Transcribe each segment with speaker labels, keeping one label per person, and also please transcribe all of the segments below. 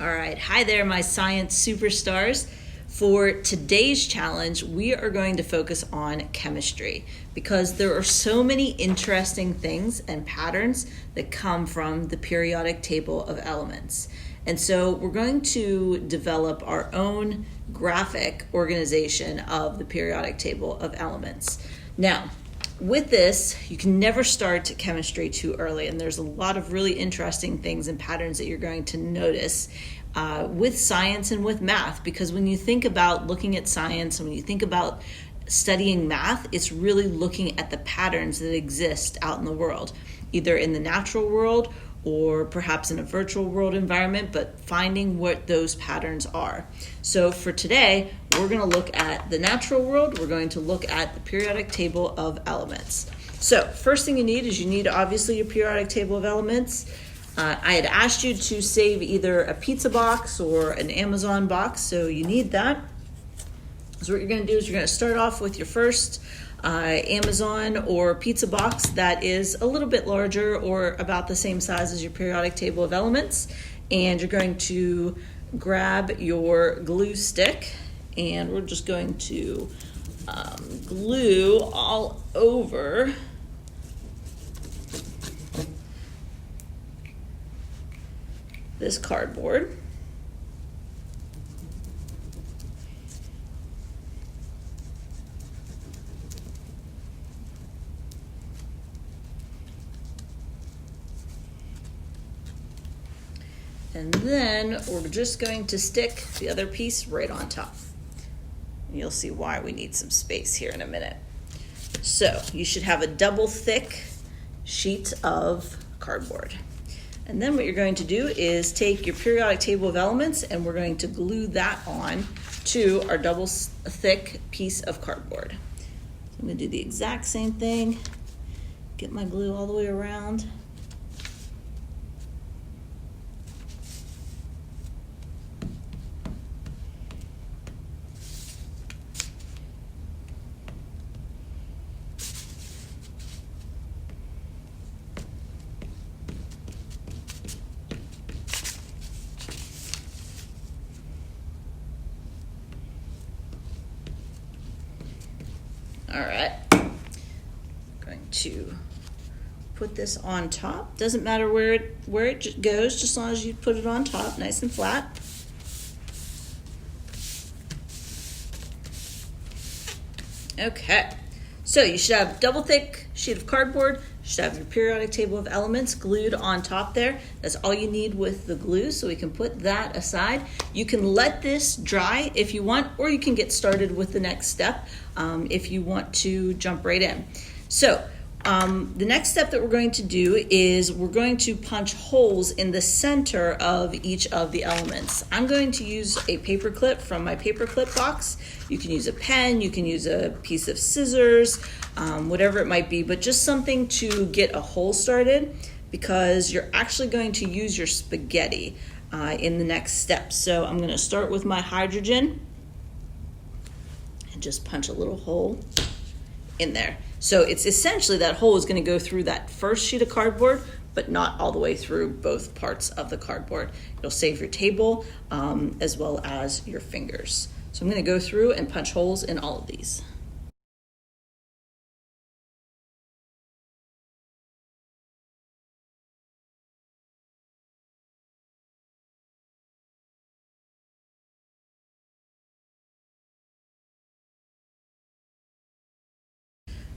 Speaker 1: All right, hi there, my science superstars. For today's challenge, we are going to focus on chemistry because there are so many interesting things and patterns that come from the periodic table of elements. And so we're going to develop our own graphic organization of the periodic table of elements. Now, with this, you can never start chemistry too early, and there's a lot of really interesting things and patterns that you're going to notice with science and with math, because when you think about looking at science and when you think about studying math, it's really looking at the patterns that exist out in the world, either in the natural world or perhaps in a virtual world environment, but finding what those patterns are. So for today, we're going to look at the natural world. We're going to look at the periodic table of elements. So first thing you need is obviously your periodic table of elements. I had asked you to save either a pizza box or an Amazon box, so you need that. So what you're going to do is you're going to start off with your first Amazon or pizza box that is a little bit larger or about the same size as your periodic table of elements, and you're going to grab your glue stick, and we're just going to glue all over this cardboard. And then we're just going to stick the other piece right on top. You'll see why we need some space here in a minute. So you should have a double thick sheet of cardboard. And then what you're going to do is take your periodic table of elements and we're going to glue that on to our double thick piece of cardboard. So I'm going to do the exact same thing. Get my glue all the way around. All right, I'm going to put this on top. Doesn't matter where it goes, just as long as you put it on top, nice and flat. Okay, so you should have a double thick sheet of cardboard. You should have your periodic table of elements glued on top there. That's all you need with the glue, so we can put that aside. You can let this dry if you want, or you can get started with the next step if you want to jump right in. So the next step that we're going to do is we're going to punch holes in the center of each of the elements. I'm going to use a paper clip from my paper clip box. You can use a pen, you can use a piece of scissors, whatever it might be, but just something to get a hole started, because you're actually going to use your spaghetti in the next step. So I'm going to start with my hydrogen and just punch a little hole in there. So it's essentially that hole is going to go through that first sheet of cardboard, but not all the way through both parts of the cardboard. It'll save your table as well as your fingers. So I'm going to go through and punch holes in all of these.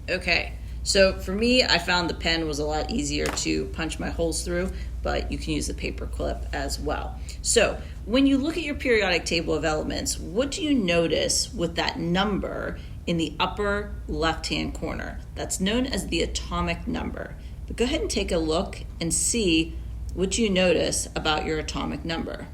Speaker 1: Okay, so for me, I found the pen was a lot easier to punch my holes through, but you can use the paper clip as well. So when you look at your periodic table of elements, what do you notice with that number in the upper left-hand corner? That's known as the atomic number. But go ahead and take a look and see what you notice about your atomic number.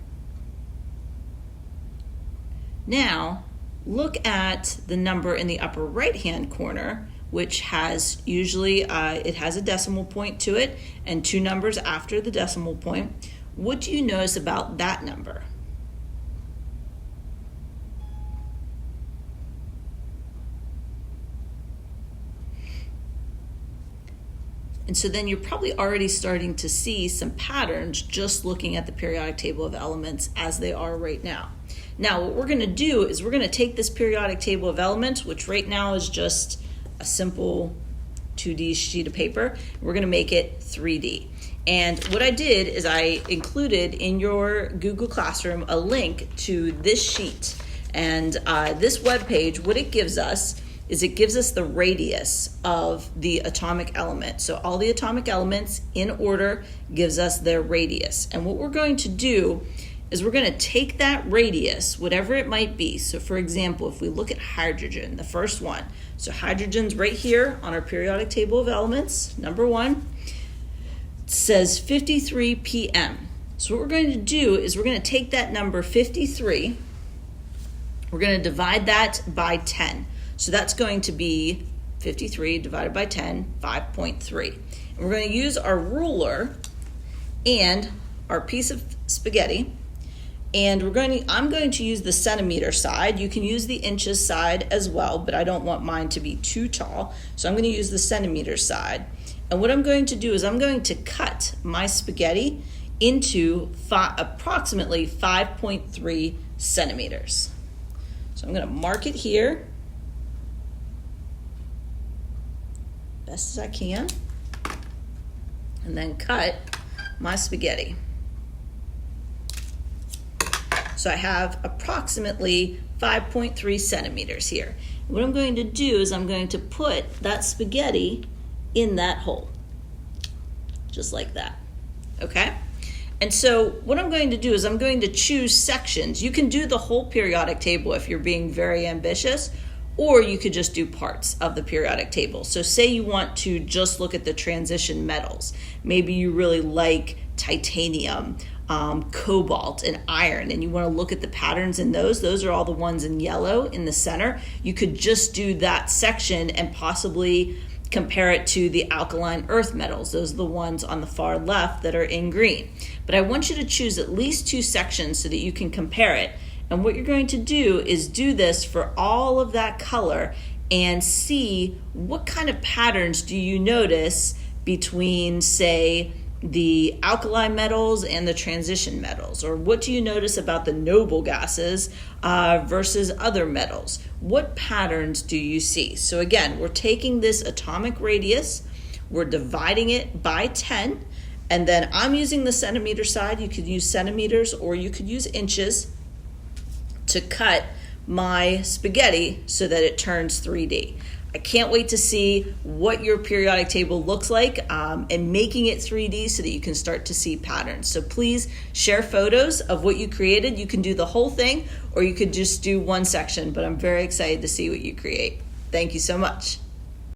Speaker 1: Now, look at the number in the upper right-hand corner, which has usually, it has a decimal point to it and two numbers after the decimal point. What do you notice about that number? And so then you're probably already starting to see some patterns just looking at the periodic table of elements as they are right now. Now, what we're going to do is we're going to take this periodic table of elements, which right now is just a simple 2D sheet of paper. We're going to make it 3D. And what I did is I included in your Google Classroom a link to this sheet. And this web page, what it gives us is it gives us the radius of the atomic element. So all the atomic elements in order gives us their radius. And what we're going to do is we're going to take that radius, whatever it might be. So for example, if we look at hydrogen, the first one. So hydrogen's right here on our periodic table of elements, number 1. It says 53 ppm. So what we're going to do is we're going to take that number 53, we're going to divide that by 10. So that's going to be 53 divided by 10, 5.3. And we're going to use our ruler and our piece of spaghetti, and I'm going to use the centimeter side. You can use the inches side as well, but I don't want mine to be too tall, so I'm going to use the centimeter side. And what I'm going to do is I'm going to cut my spaghetti into approximately 5.3 centimeters. So I'm going to mark it here best as I can, and then cut my spaghetti. So I have approximately 5.3 centimeters here. What I'm going to do is I'm going to put that spaghetti in that hole, just like that, okay? And so what I'm going to do is I'm going to choose sections. You can do the whole periodic table if you're being very ambitious, or you could just do parts of the periodic table. So say you want to just look at the transition metals. Maybe you really like titanium, cobalt, and iron, and you want to look at the patterns in those. Those are all the ones in yellow in the center. You could just do that section and possibly compare it to the alkaline earth metals. Those are the ones on the far left that are in green. But I want you to choose at least 2 sections so that you can compare it. And what you're going to do is do this for all of that color and see what kind of patterns do you notice between, say, the alkali metals and the transition metals, or what do you notice about the noble gases versus other metals? What patterns do you see? So again, we're taking this atomic radius, we're dividing it by 10, and then I'm using the centimeter side. You could use centimeters or you could use inches to cut my spaghetti so that it turns 3D. I can't wait to see what your periodic table looks like and making it 3D so that you can start to see patterns. So please share photos of what you created. You can do the whole thing or you could just do one section, but I'm very excited to see what you create. Thank you so much.